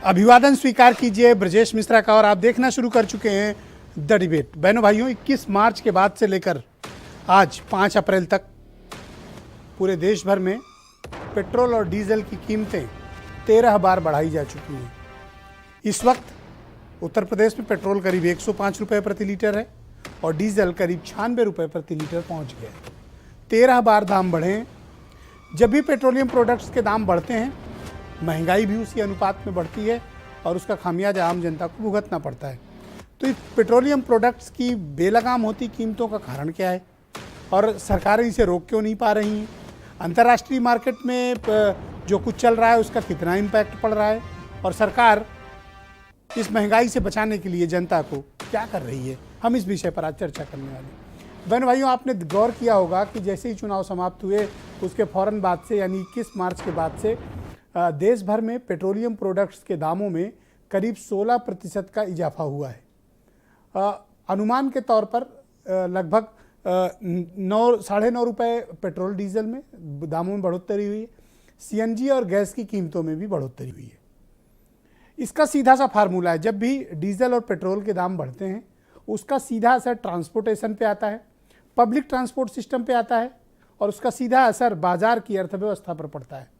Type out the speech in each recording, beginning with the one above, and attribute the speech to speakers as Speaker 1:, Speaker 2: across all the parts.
Speaker 1: अभिवादन स्वीकार कीजिए ब्रजेश मिश्रा का। और आप देखना शुरू कर चुके हैं द डिबेट। बहनों भाइयों, 21 मार्च के बाद से लेकर आज 5 अप्रैल तक पूरे देश भर में पेट्रोल और डीजल की कीमतें 13 बार बढ़ाई जा चुकी हैं। इस वक्त उत्तर प्रदेश में पेट्रोल करीब 105 रुपये प्रति लीटर है और डीजल करीब 96 रुपये प्रति लीटर पहुंच गया है। 13 बार दाम बढ़े हैं। जब भी पेट्रोलियम प्रोडक्ट्स के दाम बढ़ते हैं, महंगाई भी उसी अनुपात में बढ़ती है और उसका खामियाजा आम जनता को भुगतना पड़ता है। तो इस पेट्रोलियम प्रोडक्ट्स की बेलगाम होती कीमतों का कारण क्या है और सरकारें इसे रोक क्यों नहीं पा रही हैं? अंतर्राष्ट्रीय मार्केट में जो कुछ चल रहा है उसका कितना इम्पैक्ट पड़ रहा है और सरकार इस महंगाई से बचाने के लिए जनता को क्या कर रही है? हम इस विषय पर आज चर्चा करने वाले हैं। बहन भाइयों, आपने गौर किया होगा कि जैसे ही चुनाव समाप्त हुए उसके फ़ौरन बाद से यानी 21 मार्च के बाद से देश भर में पेट्रोलियम प्रोडक्ट्स के दामों में करीब 16% का इजाफा हुआ है। अनुमान के तौर पर लगभग 9-9.5 रुपये पेट्रोल डीजल में दामों में बढ़ोतरी हुई है। सीएनजी और गैस की कीमतों में भी बढ़ोतरी हुई है। इसका सीधा सा फार्मूला है, जब भी डीजल और पेट्रोल के दाम बढ़ते हैं उसका सीधा असर ट्रांसपोर्टेशन पे आता है, पब्लिक ट्रांसपोर्ट सिस्टम पे आता है और उसका सीधा असर बाजार की अर्थव्यवस्था पर पड़ता है।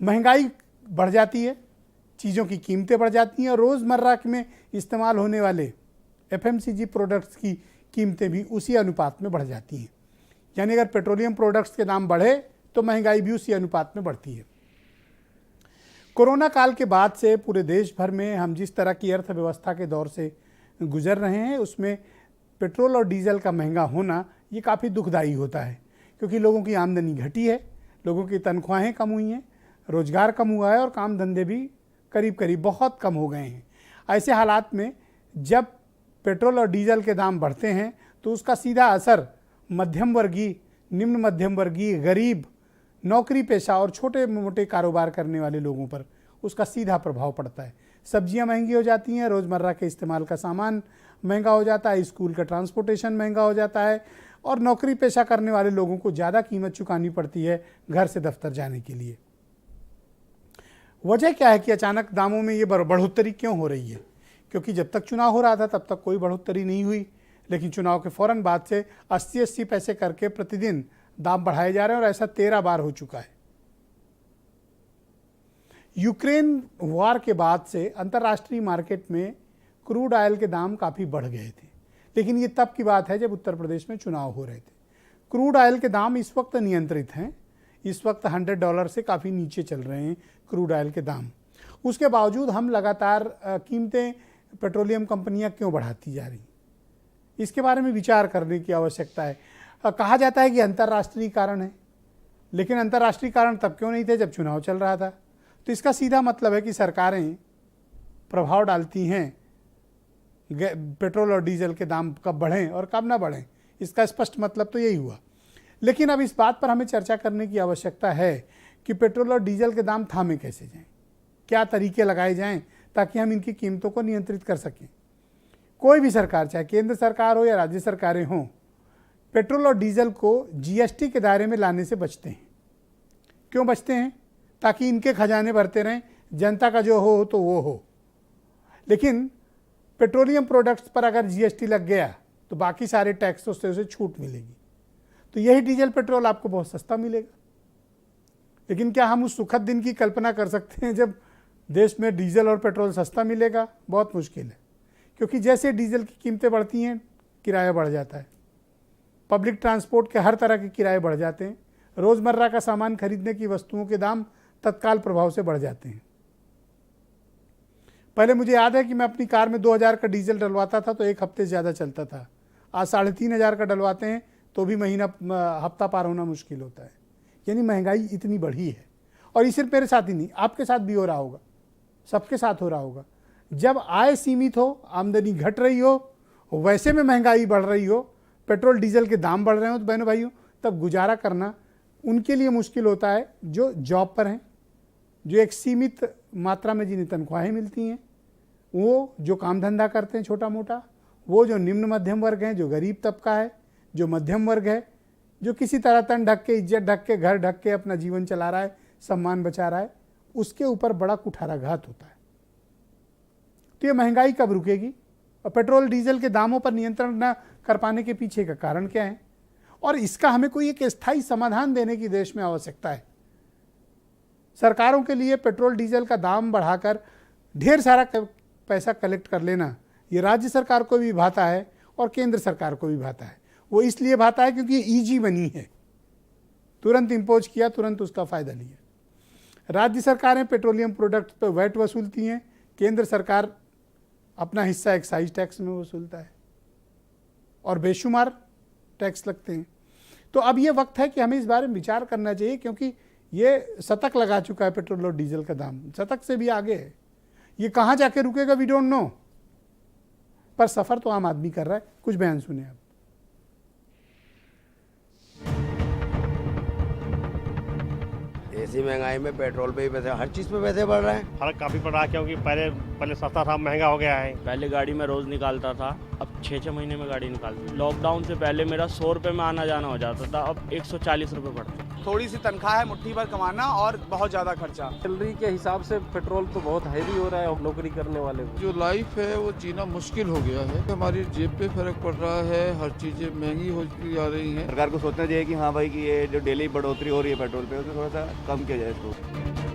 Speaker 1: महंगाई बढ़ जाती है, चीज़ों की कीमतें बढ़ जाती हैं और रोज़मर्रा में इस्तेमाल होने वाले एफएमसीजी प्रोडक्ट्स की कीमतें भी उसी अनुपात में बढ़ जाती हैं। यानी अगर पेट्रोलियम प्रोडक्ट्स के दाम बढ़े तो महंगाई भी उसी अनुपात में बढ़ती है। कोरोना काल के बाद से पूरे देश भर में हम जिस तरह की अर्थव्यवस्था के दौर से गुजर रहे हैं उसमें पेट्रोल और डीजल का महंगा होना ये काफ़ी दुखदाई होता है, क्योंकि लोगों की आमदनी घटी है, लोगों की तनख्वाहें कम हुई हैं, रोजगार कम हुआ है और काम धंधे भी करीब करीब बहुत कम हो गए हैं। ऐसे हालात में जब पेट्रोल और डीजल के दाम बढ़ते हैं तो उसका सीधा असर मध्यम वर्गीय, निम्न मध्यम वर्गीय, गरीब, नौकरी पेशा और छोटे मोटे कारोबार करने वाले लोगों पर उसका सीधा प्रभाव पड़ता है। सब्जियां महंगी हो जाती हैं, रोज़मर्रा के इस्तेमाल का सामान महंगा हो जाता है, स्कूल का ट्रांसपोर्टेशन महंगा हो जाता है और नौकरी पेशा करने वाले लोगों को ज़्यादा कीमत चुकानी पड़ती है घर से दफ्तर जाने के लिए। वजह क्या है कि अचानक दामों में ये बढ़ोतरी क्यों हो रही है? क्योंकि जब तक चुनाव हो रहा था तब तक कोई बढ़ोतरी नहीं हुई, लेकिन चुनाव के फ़ौरन बाद से 80-80 पैसे करके प्रतिदिन दाम बढ़ाए जा रहे हैं और ऐसा 13 बार हो चुका है। यूक्रेन वार के बाद से अंतर्राष्ट्रीय मार्केट में क्रूड ऑयल के दाम काफ़ी बढ़ गए थे, लेकिन ये तब की बात है जब उत्तर प्रदेश में चुनाव हो रहे थे। क्रूड ऑयल के दाम इस वक्त नियंत्रित हैं, इस वक्त $100 से काफ़ी नीचे चल रहे हैं क्रूड ऑयल के दाम। उसके बावजूद हम लगातार कीमतें पेट्रोलियम कंपनियां क्यों बढ़ाती जा रही, इसके बारे में विचार करने की आवश्यकता है। कहा जाता है कि अंतर्राष्ट्रीय कारण है, लेकिन अंतर्राष्ट्रीय कारण तब क्यों नहीं थे जब चुनाव चल रहा था? तो इसका सीधा मतलब है कि सरकारें प्रभाव डालती हैं पेट्रोल और डीजल के दाम कब बढ़ें और कब ना बढ़ें। इसका स्पष्ट मतलब तो यही हुआ। लेकिन अब इस बात पर हमें चर्चा करने की आवश्यकता है कि पेट्रोल और डीजल के दाम थामे कैसे जाएं, क्या तरीके लगाए जाएं ताकि हम इनकी कीमतों को नियंत्रित कर सकें। कोई भी सरकार, चाहे केंद्र सरकार हो या राज्य सरकारें हों, पेट्रोल और डीजल को जीएसटी के दायरे में लाने से बचते हैं। क्यों बचते हैं? ताकि इनके खजाने भरते रहें, जनता का जो हो तो वो हो। लेकिन पेट्रोलियम प्रोडक्ट्स पर अगर जीएसटी लग गया तो बाकी सारे टैक्सों से उसे छूट मिलेगी, तो यही डीजल पेट्रोल आपको बहुत सस्ता मिलेगा। लेकिन क्या हम उस सुखद दिन की कल्पना कर सकते हैं जब देश में डीजल और पेट्रोल सस्ता मिलेगा? बहुत मुश्किल है, क्योंकि जैसे डीजल की कीमतें बढ़ती हैं किराया बढ़ जाता है, पब्लिक ट्रांसपोर्ट के हर तरह के किराए बढ़ जाते हैं, रोज़मर्रा का सामान खरीदने की वस्तुओं के दाम तत्काल प्रभाव से बढ़ जाते हैं। पहले मुझे याद है कि मैं अपनी कार में 2000 का डीजल डलवाता था तो एक हफ्ते से ज़्यादा चलता था। आज 3500 का डलवाते हैं तो भी महीना हफ्ता पार होना मुश्किल होता है। यानी महंगाई इतनी बढ़ी है। और ये सिर्फ मेरे साथ ही नहीं, आपके साथ भी हो रहा होगा, सबके साथ हो रहा होगा। जब आय सीमित हो, आमदनी घट रही हो, वैसे में महंगाई बढ़ रही हो, पेट्रोल डीजल के दाम बढ़ रहे हो, तो बहनों भाइयों तब गुजारा करना उनके लिए मुश्किल होता है जो जॉब पर हैं, जो एक सीमित मात्रा में जिन्हें तनख्वाहें मिलती हैं, वो जो काम धंधा करते हैं छोटा मोटा, वो जो निम्न मध्यम वर्ग हैं, जो गरीब तबका है, जो मध्यम वर्ग है, जो किसी तरह तन ढक के, इज्जत ढक के, घर ढक के अपना जीवन चला रहा है, सम्मान बचा रहा है, उसके ऊपर बड़ा कुठाराघात होता है। तो ये महंगाई कब रुकेगी? और पेट्रोल डीजल के दामों पर नियंत्रण न कर पाने के पीछे का कारण क्या है? और इसका हमें कोई एक स्थायी समाधान देने की देश में आवश्यकता है। सरकारों के लिए पेट्रोल डीजल का दाम बढ़ाकर ढेर सारा पैसा कलेक्ट कर लेना ये राज्य सरकार को भी भाता है और केंद्र सरकार को भी भाता है। वो इसलिए भाता है क्योंकि ये ईजी बनी है, तुरंत इंपोज किया, तुरंत उसका फायदा लिया। राज्य सरकारें पेट्रोलियम प्रोडक्ट पर वैट वसूलती हैं, केंद्र सरकार अपना हिस्सा एक्साइज टैक्स में वसूलता है और बेशुमार टैक्स लगते हैं। तो अब ये वक्त है कि हमें इस बारे में विचार करना चाहिए, क्योंकि ये शतक लगा चुका है पेट्रोल और डीजल का दाम, शतक से भी आगे है। ये कहाँ जाके रुकेगा वी डोंट नो, पर सफर तो आम आदमी कर रहा है। कुछ बयान सुने आप।
Speaker 2: ऐसी महंगाई में पेट्रोल पे ही पैसे, हर चीज पे पैसे बढ़ रहे हैं।
Speaker 3: फर्क काफी पड़ रहा है, क्योंकि पहले सस्ता था, महंगा हो गया है।
Speaker 4: पहले गाड़ी में रोज निकालता था, अब 6-6 महीने में गाड़ी निकालती हूँ। लॉकडाउन से पहले मेरा 100 रुपये में आना जाना हो जाता था, अब 140 रुपये पड़ता है।
Speaker 5: थोड़ी सी तनख्वाह है, मुट्ठी भर कमाना और बहुत ज़्यादा खर्चा।
Speaker 6: सैलरी के हिसाब से पेट्रोल तो बहुत हैवी हो रहा है नौकरी करने वाले को।
Speaker 7: जो लाइफ है वो जीना मुश्किल हो गया है, हमारी जेब पे फर्क पड़ रहा है, हर चीजें महंगी होती जा रही हैं।
Speaker 8: सरकार को सोचना चाहिए कि हाँ भाई कि ये जो डेली बढ़ोतरी हो रही है पेट्रोल पे, उसमें थोड़ा सा कम किया जाए इसको।